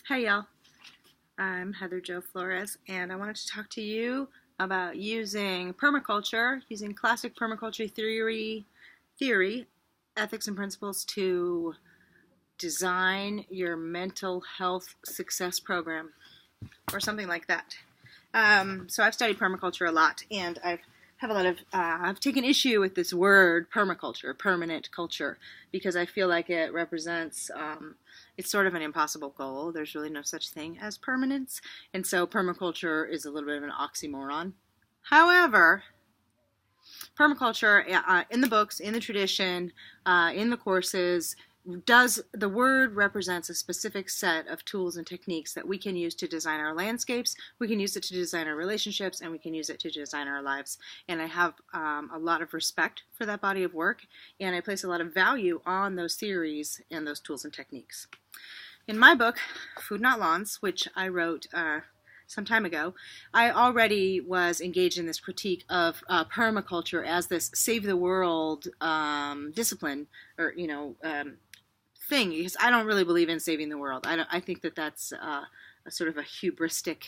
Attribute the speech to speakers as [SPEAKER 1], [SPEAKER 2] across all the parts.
[SPEAKER 1] Hey y'all, I'm Heather Jo Flores, and I wanted to talk to you about using permaculture, using classic permaculture theory, ethics and principles to design your mental health success program, or something like that. So I've studied permaculture a lot, and I've taken issue with this word permaculture, permanent culture, because I feel like it represents, it's sort of an impossible goal. There's really no such thing as permanence, and so permaculture is a little bit of an oxymoron. However, permaculture, in the books, in the tradition, in the courses, the word represents a specific set of tools and techniques that we can use to design our landscapes, we can use it to design our relationships, and we can use it to design our lives. And I have a lot of respect for that body of work, and I place a lot of value on those theories and those tools and techniques. In my book, Food Not Lawns, which I wrote some time ago, I already was engaged in this critique of permaculture as this save the world discipline, or thing, because I don't really believe in saving the world. I think that that's a sort of a hubristic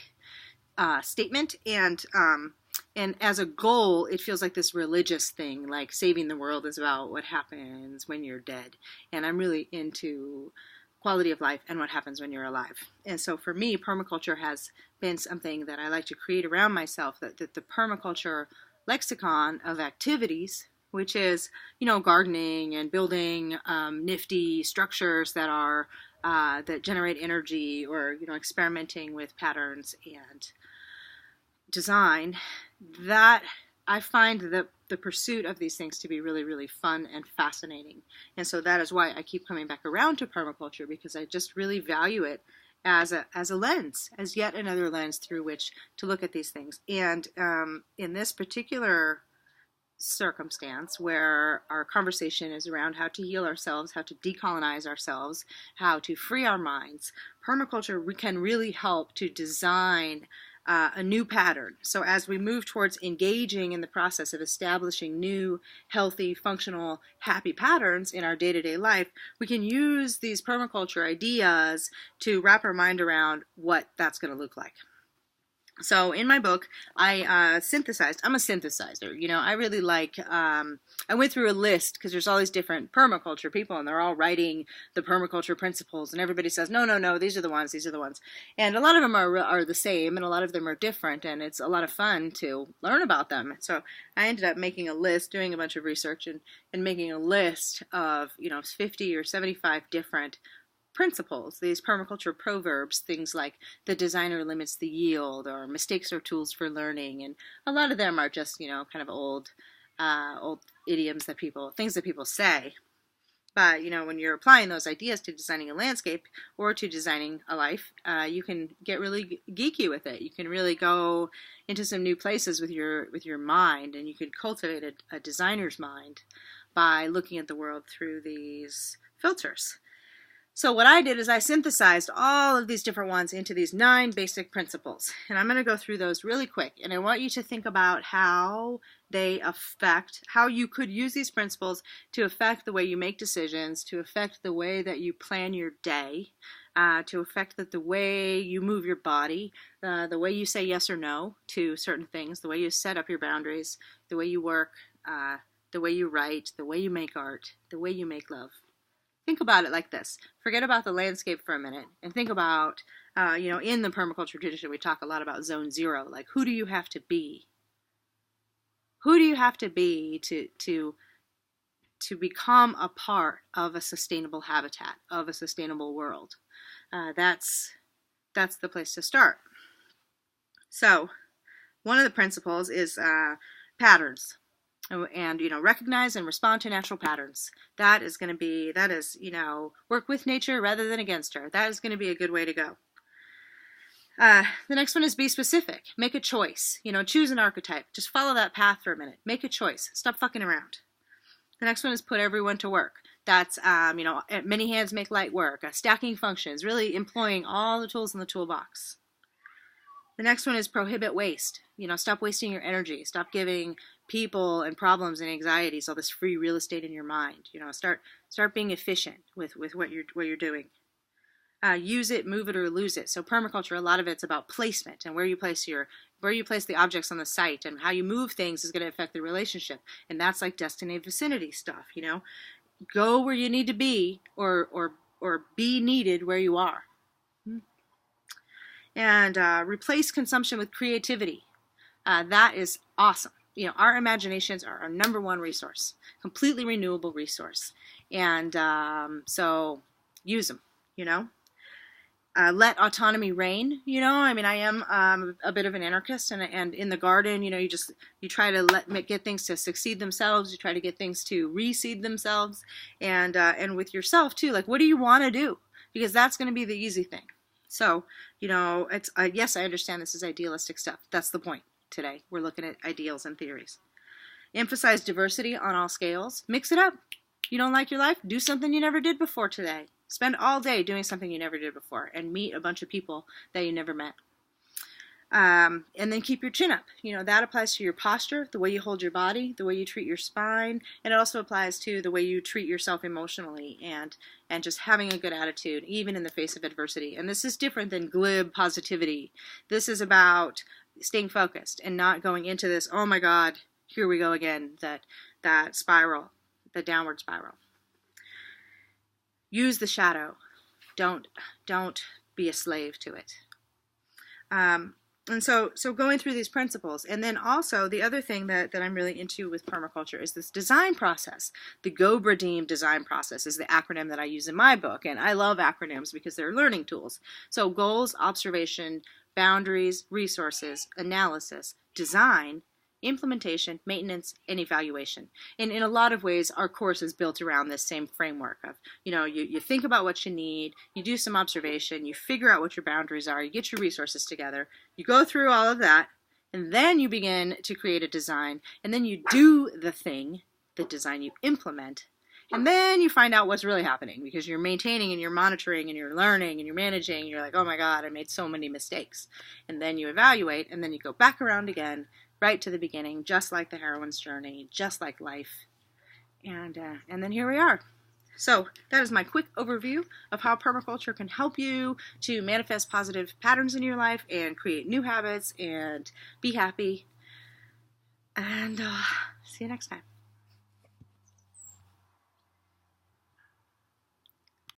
[SPEAKER 1] statement, and as a goal, it feels like this religious thing, like saving the world is about what happens when you're dead, and I'm really into quality of life and what happens when you're alive. And so for me, permaculture has been something that I like to create around myself, that the permaculture lexicon of activities, which is, gardening and building nifty structures that generate energy, or, experimenting with patterns and design, that I find the pursuit of these things to be really, really fun and fascinating. And so that is why I keep coming back around to permaculture, because I just really value it as a lens, as yet another lens through which to look at these things. And in this particular circumstance, where our conversation is around how to heal ourselves, how to decolonize ourselves, how to free our minds, permaculture can really help to design a new pattern. So as we move towards engaging in the process of establishing new, healthy, functional, happy patterns in our day-to-day life, we can use these permaculture ideas to wrap our mind around what that's going to look like. So in my book, I synthesized. I'm a synthesizer. I really like, I went through a list, because there's all these different permaculture people, and they're all writing the permaculture principles, and everybody says, no, these are the ones. And a lot of them are the same, and a lot of them are different, and it's a lot of fun to learn about them. So I ended up making a list, doing a bunch of research, and making a list of, 50 or 75 different principles, these permaculture proverbs, things like the designer limits the yield, or mistakes are tools for learning, and a lot of them are just kind of old idioms things that people say. But when you're applying those ideas to designing a landscape or to designing a life, you can get really geeky with it. You can really go into some new places with your mind, and you can cultivate a designer's mind by looking at the world through these filters. So what I did is I synthesized all of these different ones into these 9 basic principles. And I'm going to go through those really quick. And I want you to think about how you could use these principles to affect the way you make decisions, to affect the way that you plan your day, to affect the way you move your body, the way you say yes or no to certain things, the way you set up your boundaries, the way you work, the way you write, the way you make art, the way you make love. Think about it like this. Forget about the landscape for a minute, and think about, in the permaculture tradition, we talk a lot about zone 0. Like, who do you have to be? Who do you have to be to become a part of a sustainable habitat, of a sustainable world? That's the place to start. So, one of the principles is patterns. And, recognize and respond to natural patterns. That is, work with nature rather than against her. That is going to be a good way to go. The next one is be specific. Make a choice. Choose an archetype. Just follow that path for a minute. Make a choice. Stop fucking around. The next one is put everyone to work. That's, many hands make light work. Stacking functions. Really employing all the tools in the toolbox. The next one is prohibit waste. Stop wasting your energy. Stop giving people and problems and anxieties all this free real estate in your mind. Start being efficient with what you're doing. use it, move it, or lose it. So permaculture, a lot of it's about placement and where you place the objects on the site, and how you move things is going to affect the relationship. And that's like destiny vicinity stuff, you know. Go where you need to be, or be needed where you are. And replace consumption with creativity. That is awesome. You know, our imaginations are our number one resource, completely renewable resource. And so use them, you know. Let autonomy reign, you know. I mean, I am a bit of an anarchist, and in the garden, you know, you try to get things to succeed themselves. You try to get things to reseed themselves, and with yourself too. Like, what do you want to do? Because that's going to be the easy thing. So, you know, it's yes, I understand this is idealistic stuff. That's the point today. We're looking at ideals and theories. Emphasize diversity on all scales. Mix it up. You don't like your life? Do something you never did before today. Spend all day doing something you never did before, and meet a bunch of people that you never met. And then keep your chin up. You know, that applies to your posture, the way you hold your body, the way you treat your spine, and it also applies to the way you treat yourself emotionally, and just having a good attitude, even in the face of adversity. And this is different than glib positivity. This is about staying focused and not going into this, oh my God, here we go again, that spiral, the downward spiral. Use the shadow. Don't be a slave to it. And so going through these principles, and then also the other thing that I'm really into with permaculture is this design process. The Go-Bradim design process is the acronym that I use in my book, and I love acronyms because they're learning tools. So goals, observation, boundaries, resources, analysis, design, implementation, maintenance, and evaluation. And in a lot of ways, our course is built around this same framework of, you know, you think about what you need, you do some observation, you figure out what your boundaries are, you get your resources together, you go through all of that, and then you begin to create a design, and then you do the thing, the design you implement, and then you find out what's really happening, because you're maintaining and you're monitoring and you're learning and you're managing, and you're like, oh my God, I made so many mistakes. And then you evaluate, and then you go back around again, right to the beginning, just like the heroine's journey, just like life. And then here we are. So that is my quick overview of how permaculture can help you to manifest positive patterns in your life and create new habits and be happy. And see you next time.